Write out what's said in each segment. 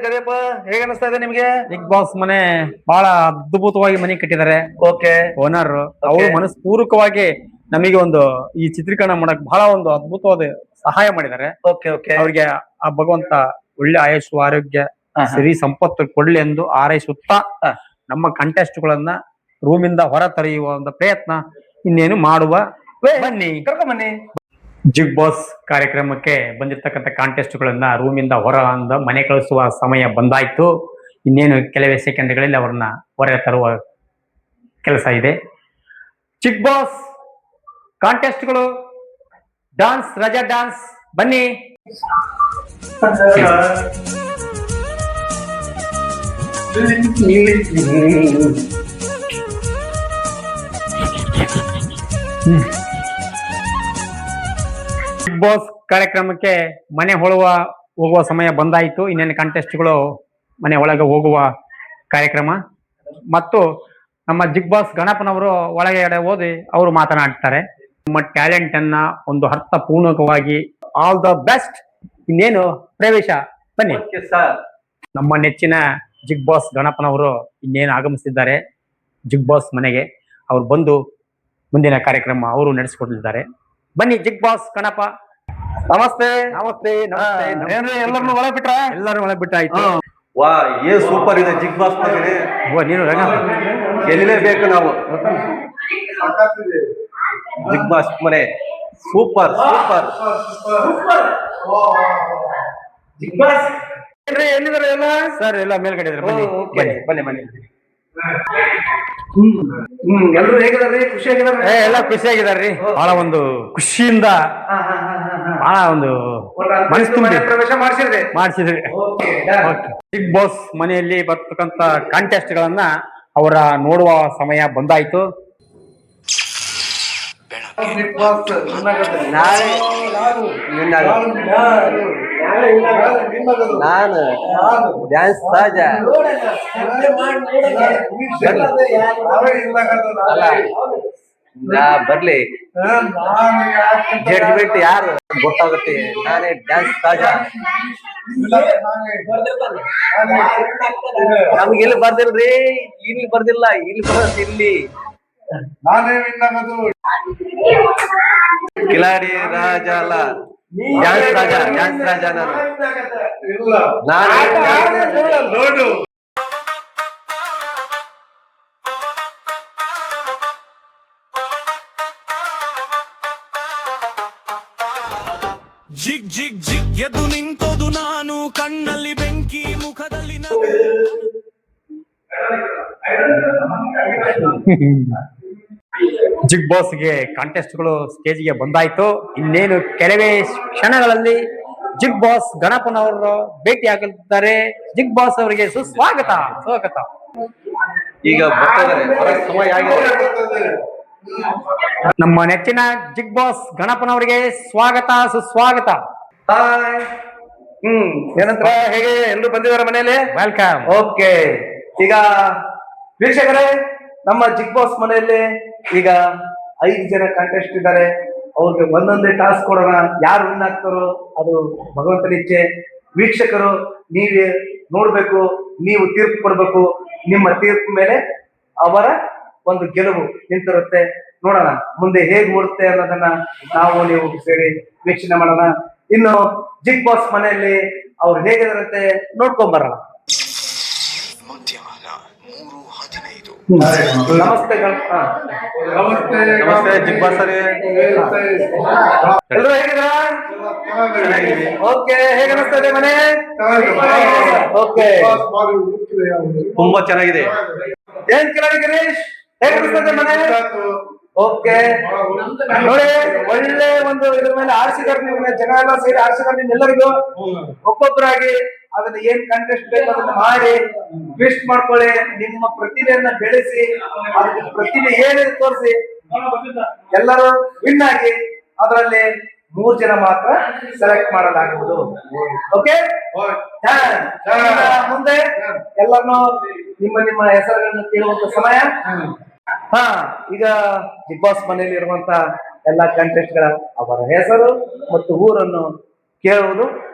ಗದೆಪ್ಪ ಹೇಗೆ ಅನಿಸ್ತಾ ಇದೆ ನಿಮ್ಗೆ? ಬಿಗ್ ಬಾಸ್ ಮನೆ ಬಹಳ ಅದ್ಭುತವಾಗಿ ಮನೆ ಕಟ್ಟಿದ್ದಾರೆ. ಓಕೆ ಓನರ್ ಅವರು ಮನಸ್ಪೂರ್ವಕವಾಗಿ ನಮಗೆ ಒಂದು ಈ ಚಿತ್ರೀಕರಣ ಮಾಡಕ್ ಬಹಳ ಒಂದು ಅದ್ಭುತವಾದ ಸಹಾಯ ಮಾಡಿದ್ದಾರೆ. ಓಕೆ ಓಕೆ ಅವ್ರಿಗೆ ಆ ಭಗವಂತ ಒಳ್ಳೆ ಆಯುಷು ಆರೋಗ್ಯ ಸಿರಿ ಸಂಪತ್ತು ಕೊಡ್ಲಿ ಎಂದು ಹಾರೈಸುತ್ತಾ ನಮ್ಮ ಕಂಟೆಸ್ಟ್ಗಳನ್ನ ರೂಮಿಂದ ಹೊರ ತರೆಯುವ ಒಂದು ಪ್ರಯತ್ನ ಇನ್ನೇನು ಮಾಡುವ. ಬನ್ನಿ ಕರ್ಕೊಂಬನ್ನಿ. ಬಿಗ್ ಬಾಸ್ ಕಾರ್ಯಕ್ರಮಕ್ಕೆ ಬಂದಿರತಕ್ಕಂಥ ಕಾಂಟೆಸ್ಟ್ಗಳನ್ನ ರೂಮಿಂದ ಹೊರ ಮನೆ ಕಳಿಸುವ ಸಮಯ ಬಂದಾಯ್ತು. ಇನ್ನೇನು ಕೆಲವೇ ಸೆಕೆಂಡ್ಗಳಲ್ಲಿ ಅವ್ರನ್ನ ಹೊರ ತರುವ ಕೆಲಸ ಇದೆ. ಬಿಗ್ ಬಾಸ್ ಕಾಂಟೆಸ್ಟ್ಗಳು ಡಾನ್ಸ್, ರಜಾ ಡಾನ್ಸ್, ಬನ್ನಿ. ಬಿಗ್ ಬಾಸ್ ಕಾರ್ಯಕ್ರಮಕ್ಕೆ ಮನೆ ಹೋಗುವ ಸಮಯ ಬಂದಾಯಿತು. ಇನ್ನೇನು ಕಂಟೆಸ್ಟ್ಗಳು ಮನೆ ಒಳಗೆ ಹೋಗುವ ಕಾರ್ಯಕ್ರಮ ಮತ್ತು ನಮ್ಮ ಬಿಗ್ ಬಾಸ್ ಗಣಪನವರು ಒಳಗಡೆ ಓದಿ ಅವರು ಮಾತನಾಡ್ತಾರೆ. ನಮ್ಮ ಟ್ಯಾಲೆಂಟ್ ಅನ್ನ ಒಂದು ಅರ್ಥಪೂರ್ಣಕವಾಗಿ ಆಲ್ ದ ಬೆಸ್ಟ್. ಇನ್ನೇನು ಪ್ರವೇಶ ಬನ್ನಿ. ನಮ್ಮ ನೆಚ್ಚಿನ ಬಿಗ್ ಬಾಸ್ ಗಣಪನವರು ಇನ್ನೇನು ಆಗಮಿಸಿದ್ದಾರೆ ಬಿಗ್ ಬಾಸ್ ಮನೆಗೆ. ಅವ್ರು ಬಂದು ಮುಂದಿನ ಕಾರ್ಯಕ್ರಮ ಅವರು ನಡೆಸಿಕೊಡಲಿದ್ದಾರೆ. ಬನ್ನಿ ಬಿಗ್ ಬಾಸ್ ಗಣಪ. ನಮಸ್ತೆ ನಮಸ್ತೆ. ಎಲ್ಲರನ್ನು ಒಳ ಬಿಟ್ರ? ಎಲ್ಲರೂ ಒಳಗೆ ಬಿಟ್ಟಾಯ್ತು. ವಾ ಏನ್ ಸೂಪರ್ ಇದೆ ಬಿಗ್ ಬಾಸ್ ಮನೆ. ನೀನು ಗೆಲ್ಲಲೇಬೇಕು ನಾವು. ಬಿಗ್ ಬಾಸ್ ಮನೆ ಸೂಪರ್ ಸೂಪರ್. ಬಿಗ್ ಬಾಸ್ ಎಲ್ಲಿದ್ದಾರೆ ಎಲ್ಲ? ಸರ್ ಎಲ್ಲ ಮೇಲ್ಗಡೆ ಇದ್ದಾರೆ. ಬನ್ನಿ ಬನ್ನಿ ಬನ್ನಿ. ಎಲ್ರು ಹೇಗಿದಾರ್ರಿ? ಖುಷಿಯಾಗಿದಾರ? ಎಲ್ಲ ಖುಷಿಯಾಗಿದಾರ್ರಿ. ಬಹಳ ಒಂದು ಖುಷಿಯಿಂದ ಬಹಳ ಒಂದು ಮನಸ್ಸು ತುಂಬಿ ಪ್ರವೇಶ ಮಾಡಿಸಿದ್ರಿ. ಬಿಗ್ ಬಾಸ್ ಮನೆಯಲ್ಲಿ ಬರ್ತಕ್ಕಂತ ಕಾಂಟೆಸ್ಟ್ ಗಳನ್ನ ಅವರ ನೋಡುವ ಸಮಯ ಬಂದಾಯ್ತು. ನಾನು ಡ್ಯಾನ್ಸ್ ತಾಜ ಬರ್ಲಿ ಜಡ್ಜ್ಮೆಂಟ್ ಯಾರು ಗೊತ್ತಾಗುತ್ತೆ. ನಾನೇ ಡ್ಯಾನ್ಸ್ ತಾಜಾ. ನಮ್ಗೆ ಇಲ್ಲಿ ಬರ್ದಿಲ್ರಿ, ಇಲ್ಲಿ ಬರ್ದಿಲ್ಲ, ಇಲ್ಲಿ ಬರೋದು ಇಲ್ಲಿ. ಕಿಲಾಡಿ ರಾಜ ಅಲ್ಲ, ಡ್ಯಾನ್ಸ್ ರಾಜ. ಡ್ಯಾನ್ಸ್ ರಾಜ ನಾನು. ಜಿಗ್ ಜಿಗ್ ಜಿಗ್ ಎದ್ದು ನಿಂತೋದು ನಾನು, ಕಣ್ಣಲ್ಲಿ ಬೆಂಕಿ ಮುಖದಲ್ಲಿ ಬಿಗ್ ಬಾಸ್ಗೆ ಕಾಂಟೆಸ್ಟ್ಗಳು ಸ್ಟೇಜ್ಗೆ ಬಂದಾಯ್ತು. ಇನ್ನೇನು ಕೆಲವೇ ಕ್ಷಣಗಳಲ್ಲಿ ಬಿಗ್ ಬಾಸ್ ಗಣಪನವರು ಭೇಟಿ ಆಗಲಿದ್ದಾರೆ. ಬಿಗ್ ಬಾಸ್ ಅವರಿಗೆ ಸುಸ್ವಾಗತ. ಸ್ವಾಗತ. ಈಗ ಸಮಯ ಆಗಿದೆ. ನಮ್ಮ ನೆಚ್ಚಿನ ಬಿಗ್ ಬಾಸ್ ಗಣಪನವರಿಗೆ ಸ್ವಾಗತ, ಸುಸ್ವಾಗತ. ಏನಂತ ಹೇಗೆ ಎಲ್ಲರೂ ಬಂದಿದ್ದಾರೆ ಮನೆಯಲ್ಲಿ? ವೆಲ್ಕಮ್. ಓಕೆ. ಈಗ ವೀಕ್ಷಕರೇ, ನಮ್ಮ ಬಿಗ್ ಬಾಸ್ ಮನೆಯಲ್ಲಿ ಈಗ 5 ಜನ ಕಾಂಟೆಸ್ಟ್ ಇದ್ದಾರೆ. ಅವ್ರಿಗೆ ಒಂದೊಂದೇ ಟಾಸ್ಕ್ ಕೊಡೋಣ. ಯಾರು ವಿನ್ ಆಗ್ತಾರೋ ಅದು ಭಗವಂತನ ಇಚ್ಛೆ. ವೀಕ್ಷಕರು ನೀವೇ ನೋಡ್ಬೇಕು, ನೀವು ತೀರ್ಪು ಕೊಡ್ಬೇಕು. ನಿಮ್ಮ ತೀರ್ಪು ಮೇಲೆ ಅವರ ಒಂದು ಗೆಲುವು ನಿಂತಿರುತ್ತೆ. ನೋಡೋಣ ಮುಂದೆ ಹೇಗ್ ಓಡುತ್ತೆ ಅನ್ನೋದನ್ನ ನಾವು ನೀವು ಸೇರಿ ವೀಕ್ಷಣೆ ಮಾಡೋಣ. ಇನ್ನು ಬಿಗ್ ಬಾಸ್ ಮನೆಯಲ್ಲಿ ಅವ್ರು ಹೇಗಿರುತ್ತೆ ನೋಡ್ಕೊಂಡ್ ಬರೋಣ. ನಮಸ್ತೆ ನಮಸ್ತೆ ಬಿಗ್ ಬಾಸ್ ಅವರೇ. ಎಲ್ಲರೂ ಹೇಗಿದ್ದೀರಾ? ಓಕೆ. ಹೇಗೆ ಅನಿಸ್ತಾ ಇದೆ ಮನೆ? ಓಕೆ, ತುಂಬಾ ಚೆನ್ನಾಗಿದೆ. ಏನ್ ಕಿಲಾಡಿ ಗಿರೀಶ್, ಹೇಗೆ ಅನಿಸ್ತದೆ ಮನೆ? ಓಕೆ ನೋಡಿ, ಒಳ್ಳೆ ಒಂದು ಇದ್ರ ಮೇಲೆ ಆರಿಸಿದಾರೆ. ನೀವು ಜನ ಎಲ್ಲ ಸೇರಿ ಆರಿಸಿದಾರೆ. ನಿಮ್ಮೆಲ್ಲರಿಗೂ ಒಬ್ಬೊಬ್ಬರಾಗಿ ಅದನ್ನ ಏನ್ ಕಂಟೆಸ್ಟ್ ಬೇಕು ಅದನ್ನ ಮಾಡಿ ಟ್ವಿಸ್ಟ್ ಮಾಡ್ಕೊಳ್ಳಿ. ನಿಮ್ಮ ಪ್ರತಿಭೆಯನ್ನ ಬೆಳೆಸಿ, ಅದಕ್ಕೆ ಪ್ರತಿಭೆ ಏನೇನು ತೋರಿಸಿ ಎಲ್ಲರೂ ವಿನ್ ಆಗಿ ಅದರಲ್ಲಿ 3 ಜನ ಮಾತ್ರ ಸೆಲೆಕ್ಟ್ ಮಾಡಲಾಗುವುದು. ಓಕೆ, ಮುಂದೆ ಎಲ್ಲರನ್ನು ನಿಮ್ಮ ನಿಮ್ಮ ಹೆಸರುಗಳನ್ನು ಕೇಳುವಂತ ಸಮಯ. ಈಗ ಬಿಗ್ ಬಾಸ್ ಮನೆಯಲ್ಲಿ ಇರುವಂತ ಎಲ್ಲಾ ಕಂಟೆಸ್ಟ್ ಗಳ ಅವರ ಹೆಸರು ಮತ್ತು ಊರನ್ನು ಕೇಳುವುದು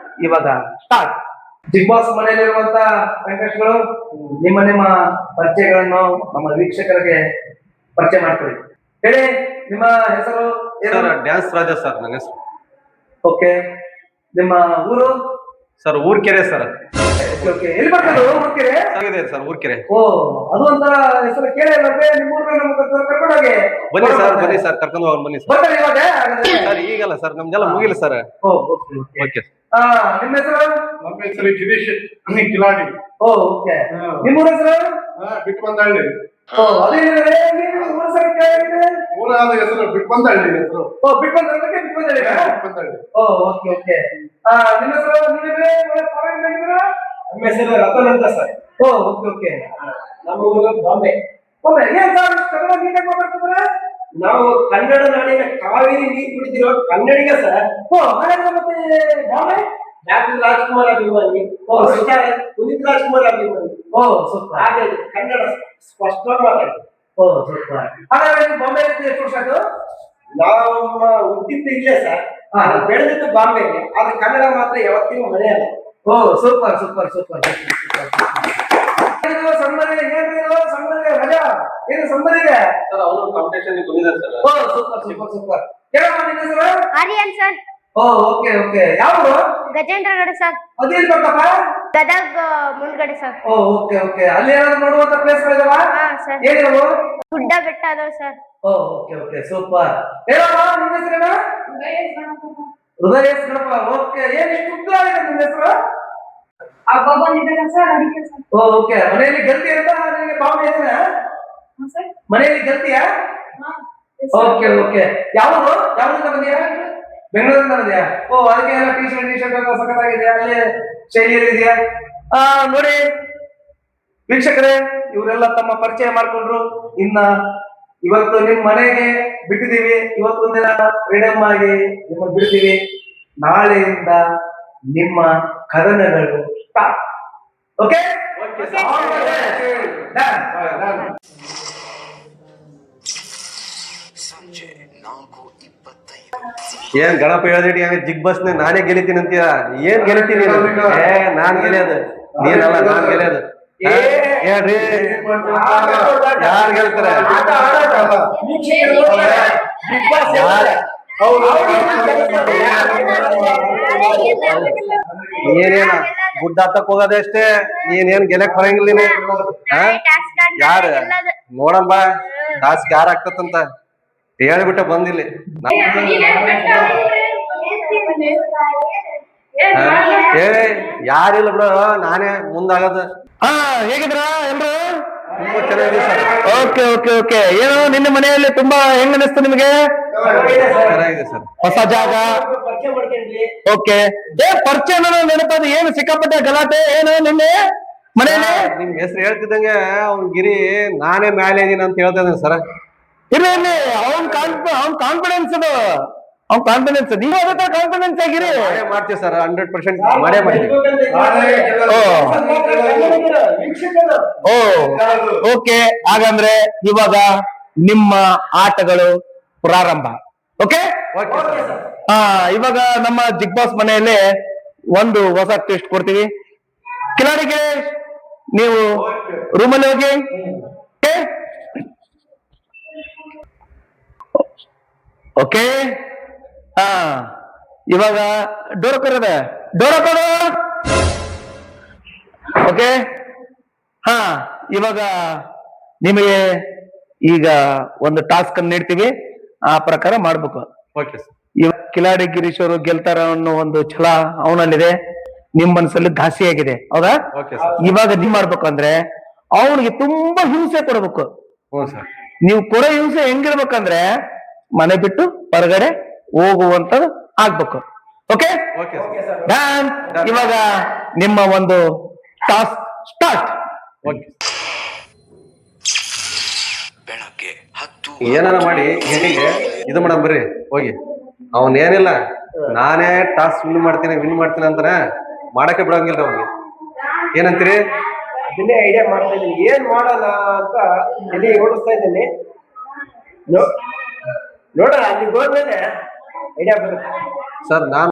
ಇವಾಗ ಸ್ಟಾರ್ಟ್. ಬಿಗ್ ಬಾಸ್ ಮನೆಯಲ್ಲಿರುವಂತ ವೆಂಕಟೇಶ್ಗಳು ನಿಮ್ಮ ಪರಿಚಯಗಳನ್ನು ನಮ್ಮ ವೀಕ್ಷಕರಿಗೆ ಪರಿಚಯ ಮಾಡ್ಕೊಳ್ಳಿ. ಹೇಳಿ, ನಿಮ್ಮ ಹೆಸರು ಏನು? ಡ್ಯಾನ್ಸ್ ರಾಜ ಸರ್ ನನ್ನ ಹೆಸರು. ಓಕೆ, ನಿಮ್ಮ ಊರು? Sir Urkere sir. ಓಕೆ, ಎಲ್ಲಿ ಬರ್ತದೆ ಊರ್ಕೆರೆ? ಇದೆ ಸರ್ ಊರ್ಕೆರೆ. ಓ, ಅದು ಒಂಥರ ಹೆಸರು ಕೇಳಿ ನಿಮ್ಮ ಊರಿಗೆ ಕರ್ಕೊಂಡೋಗಿ ಬನ್ನಿ ಸರ್, ಬನ್ನಿ ಸರ್, ಕರ್ಕೊಂಡು ಹೋಗಿ ಬನ್ನಿ ಸರ್. ಬರ್ತಾರೆ ಇವಾಗ? ಸರ್ ಈಗಲ್ಲ ಸರ್, ನಮ್ದೆಲ್ಲ ಮುಗಿಲ್ಲ ಸರ್. ಓಕೆ. ನಿಮ್ಮ ಹೆಸರು? ನಮ್ಮ ಹೆಸರು ಗಿರೀಶ್ ಕಿಲಾಡಿ. ಓ, ಓಕೆ. ನಿಮ್ಮ ಊರ ಹೆಸರು? ಬಿಟ್ಬಂದಹಳ್ಳಿ. ಓ, ಅದೇನಿದೆ ಊರ ಹೆಸರು ಕೇಳಿದ್ರೆ? ಊರಾದ ಹೆಸರು ಬಿಟ್ಬಂದಹಳ್ಳಿ ಹೆಸರು. ಓ, ಬಿಟ್ಬಂದಹಳ್ಳಿ. ಬಿಟ್ಬಂದಹಳ್ಳಿ. ಓ, ಓಕೆ, ಓಕೆ. ನಿಮ್ಮ ಹೆಸರು? ನಮ್ಮ ಹೆಸರು ರತನ್ ಅಂತ ಸರ್. ಓ, ಓಕೆ, ಓಕೆ. ನಮ್ಮ ಊರು ಬಾಂಬೆ. ಬಾಂಬೆ. ಏನ್ ಸರ್ ಕನ್ನಡ ನೀಟಾಗಿ ಮಾತಾಡ್ತಿದ್ದಾರೆ? ನಾವು ಕನ್ನಡ ನಾಡಿನ ಕಾವೇರಿ ನೀರು ಕುಡಿದಿರೋ ಕನ್ನಡಿಗ ಸರ್. ಓ, ಹಾಗಾದ್ರೆ ಮತ್ತೆ ಬಾಂಬೆ? ಡಾಕ್ಟರ್ ರಾಜ್ಕುಮಾರ್ ಅಭಿಮಾನಿ. ಓ, ಪುನೀತ್ ರಾಜ್ಕುಮಾರ್ ಅಭಿಮಾನಿ. ಓ, ಸೂಪರ್. ಹಾಗೆ ಕನ್ನಡ ಸ್ಪಷ್ಟವಾಗಿ ಮಾತಾಡಿ. ಓ, ಸೂಪರ್. ಹಾಗಾದ್ರೆ ನೀವು ಬಾಂಬೆ ಎಷ್ಟು ವರ್ಷ ಆಯ್ತು? ನಾವು ಹುಟ್ಟಿದ್ದು ಇಲ್ಲೇ ಸರ್, ಬೆಳೆದಿದ್ದು ಬಾಂಬೆಗೆ, ಆದ್ರೆ ಕನ್ನಡ ಮಾತ್ರ ಯಾವತ್ತಿಗೂ ಮರೆಯಲ್ಲ. ಓ, ಸೂಪರ್ ಸೂಪರ್ ಸೂಪರ್ ರಜಾ ಏನು ಸಂಬಂಧಿದೆ? ಸರ್ ಅವರು ಕಾಂಪಿಟೇಷನ್ ಬಂದಿದ್ದಾರೆ ಸರ್. ಓ, ಸೂಪರ್ ಸೂಪರ್ ಸೂಪರ್. ಕೇಳಮ್ಮ ನಿನ್ನ ಹೆಸರು? ಆರ್ಯನ್ ಸರ್. ಓ, ಓಕೆ, ಓಕೆ. ಯಾವ ಗಜೇಂದ್ರಗಡ ಸರ್. ಅದೇನ್ ಬರ್ತಪ್ಪ? ಗದಗ್ ಮುಂದ್ಗಡೆ ಸರ್. ಓ, ಓಕೆ, ಓಕೆ. ಅಲ್ಲಿ ಏನಾದ್ರು ನೋಡುವಂತ ಪ್ಲೇಸ್ಗಳಿದಾವ? ಹಾ ಸರ್. ಏನಿದಾವು? ಗುಡ್ಡ ಬೆಟ್ಟ ಅದಾವ ಸರ್. ಓ, ಓಕೆ, ಓಕೆ, ಸೂಪರ್. ಹೇಳಮ್ಮ ನಿನ್ನ ಹೆಸರೇನ? ಹೃದಯ ಗಣಪ. ಓಕೆ. ಏನ್ ಇಷ್ಟು ಉದ್ದ ಇದೆ ನಿನ್ನ ಹೆಸರು? ಓ, ಓಕೆ. ಮನೆಯಲ್ಲಿ ಗೆಲ್ತಿ ಅಂತ ನಿನಗೆ ಬಾಂಬೆ ಇದೆಯಾ? ಮನೆಯಲ್ಲಿ ಗೆಲ್ತಿಯಾ? Okay, okay. ಯಾವ್ದಿಂದ ಬಂದಿಯಾ? ಬೆಂಗಳೂರಿಂದ ಬಂದಿಯಾ? ಓ, ಅದಕ್ಕೆ ಎಲ್ಲ ಟಿ ಶರ್ಟ್ ಎಲ್ಲ ಸಖತ್ತಾಗಿದೆಯಾ? ಅಲ್ಲಿ ಶೈಲಿಯಲ್ಲಿ ಇದೆಯಾ? ನೋಡಿ ವೀಕ್ಷಕರೇ, ಇವರೆಲ್ಲ ತಮ್ಮ ಪರಿಚಯ ಮಾಡ್ಕೊಂಡ್ರು. ಇನ್ನ ಇವತ್ತು ನಿಮ್ ಮನೆಗೆ ಬಿಟ್ಟಿದೀವಿ. ಇವತ್ತೊಂದಿನ ಫ್ರೀಡಮ್ ಆಗಿ ನಿಮ್ಮನ್ನು ಬಿಡ್ತೀವಿ. ನಾಳೆಯಿಂದ ನಿಮ್ಮ ಕದನಗಳು ಸ್ಟಾರ್ಟ್. ಓಕೆ? ಏನ್ ಗಣಪ ಹೇಳ್ದಿಡಿ ಜಿಗ್ ಬಸ್ ನಾನೇ ಗೆಲಿತೀನಿ ಅಂತೀಯ? ಏನ್ ಗೆಲಿತೀನಿ? ನಾನ್ ಗೆಲಿಯೋದು ನೀನಲ್ಲ, ನಾನ್ ಗೆಲಿಯೋದು. ಹೇಳ್ರಿ, ಯಾರು ಗೆಲ್ತಾರೆ? ನೀನೇನ ಗುಡ್ಡ ಹತ್ತಕ್ ಹೋಗೋದೇ ಅಷ್ಟೇ, ನೀನೇನ್ ಗೆಲಕ್ ಬರಂಗಿಲ್ಲ. ಯಾರು ನೋಡಂಬ ಟಾಸ್ಕ್ ಯಾರು ಆಗ್ತದಂತ ಹೇಳ್ಬಿಟ್ಟ ಬಂದಿಲ್ಲಿ. ಏ ಯಾರಿಲ್ಲ ಬಿಡು, ನಾನೇ ಮುಂದಾಗದ. ಹೇಗಿದ್ರ ಎಲ್ರು? ತುಂಬಾ ಚೆನ್ನಾಗಿದೆ ಸರ್. Okay, okay, okay. ಏನು ನಿನ್ನ ಮನೆಯಲ್ಲಿ ತುಂಬಾ ಹೆಂಗ್ ಅನಿಸ್ತು ನಿಮ್ಗೆ? ಚೆನ್ನಾಗಿದೆ ಸರ್. ಹೊಸ ಜಾಗ. ಪರಿಚಯ ಮಾಡ್ಕೊಂಡ್ವಿ. ಓಕೆ. ಪರಿಚಯ ನೆನಪದ ಏನು ಸಿಕ್ಕಾಪಟ್ಟೆ ಗಲಾಟೆ ಏನು ನಿನ್ನೆ ಮನೆಯಲ್ಲಿ? ನಿಮ್ ಹೆಸರು ಹೇಳ್ತಿದ್ದಂಗೆ ಅವ್ನ್ ಗಿರಿ ನಾನೇ ಮ್ಯಾಲೆ ಇದೀನಿ ಅಂತ ಹೇಳ್ತಾ ಇದ್ದಾನೆ ಸರ್. ಇಲ್ಲ ಇಲ್ಲಿ ಅವ್ನ್ ಕಾನ್ಫಿಡೆನ್ಸ್ ಅದು, ಅವ್ನ್ ಕಾನ್ಫಿಡೆನ್ಸ್. ನೀವು ಅದೇ ಕಾನ್ಫಿಡೆನ್ಸ್ ಆಗಿರಿ. ಮಾಡ್ತೀವಿ ಸರ್, 100% ಮಾಡೇ ಮಾಡ್ತೀವಿ. ಓ, ಓಕೆ. ಹಾಗಂದ್ರೆ ಇವಾಗ ನಿಮ್ಮ ಆಟಗಳು ಪ್ರಾರಂಭ. ಓಕೆ, ಇವಾಗ ನಮ್ಮ ಜಿಗ್ ಬಾಸ್ ಮನೆಯಲ್ಲಿ ಒಂದು ಹೊಸ ಟ್ವಿಸ್ಟ್ ಕೊಡ್ತೀವಿ. ಕಿಲಾಡಿಗೆ ನೀವು ರೂಮಲ್ಲಿ ಹೋಗಿ. ಓಕೆ. ಇವಾಗ ಡೋರ್ ಕೊಡೋದೆ, ಡೋರ್ ಕೊಡು. ಓಕೆ. ಇವಾಗ ನಿಮಗೆ ಈಗ ಒಂದು ಟಾಸ್ಕ್ ಅನ್ನು ನೀಡ್ತೀವಿ, ಆ ಪ್ರಕಾರ ಮಾಡ್ಬೇಕು. Okay sir. ಇವಾಗ ಕಿಲಾಡಿ ಗಿರೀಶ್ ಅವರು ಗೆಲ್ತಾರ ಅನ್ನೋ ಒಂದು ಛಲ ಅವನಲ್ಲಿದೆ, ನಿಮ್ ಮನಸ್ಸಲ್ಲಿ ಘಾಸಿ ಆಗಿದೆ, ಹೌದಾ? Okay sir. ಇವಾಗ ನೀವ್ ಮಾಡ್ಬೇಕಂದ್ರೆ ಅವನಿಗೆ ತುಂಬಾ ಹಿಂಸೆ ಕೊಡ್ಬೇಕು. ಹ್ಞೂ ಸರ್. ನೀವು ಕೊಡೋ ಹಿಂಸೆ ಹೆಂಗಿರ್ಬೇಕಂದ್ರೆ ಮನೆ ಬಿಟ್ಟು ಹೊರಗಡೆ ಹೋಗುವಂತದ್ದು ಆಗ್ಬೇಕು. Okay, okay sir. ಡನ್. ಇವಾಗ ನಿಮ್ಮ ಒಂದು ಟಾಸ್ಕ್ ಸ್ಟಾರ್ಟ್. ಓಕೆ. ಏನಾರ ಮಾಡಿ ಹೆಣ್ಣಿಗೆ ಇದು ಮಾಡಮ್ ಬರ್ರಿ ಹೋಗಿ. ಅವನ್ ಏನಿಲ್ಲ, ನಾನೇ ಟಾಸ್ಕ್ ವಿನ್ ಮಾಡ್ತೀನಿ ಅಂತಾನೆ, ಮಾಡಕ್ಕೆ ಬಿಡಂಗಿಲ್ಲ ಅವ್ನಿಗೆ. ಏನಂತೀರಿ? ಅದನ್ನೇ ಐಡಿಯಾ ಮಾಡ್ತಾ ಇದ್ದೀನಿ, ಏನ್ ಮಾಡೋಣ ಅಂತ ಎಲ್ಲಿ ಓಡಿಸ್ತಾ ಇದ್ದೀನಿ. ನೋಡೋಣ, ಅಲ್ಲಿ ಹೋದ್ಮೇಲೆ ಐಡಿಯಾ ಬರುತ್ತೆ ಸರ್. ನಾನು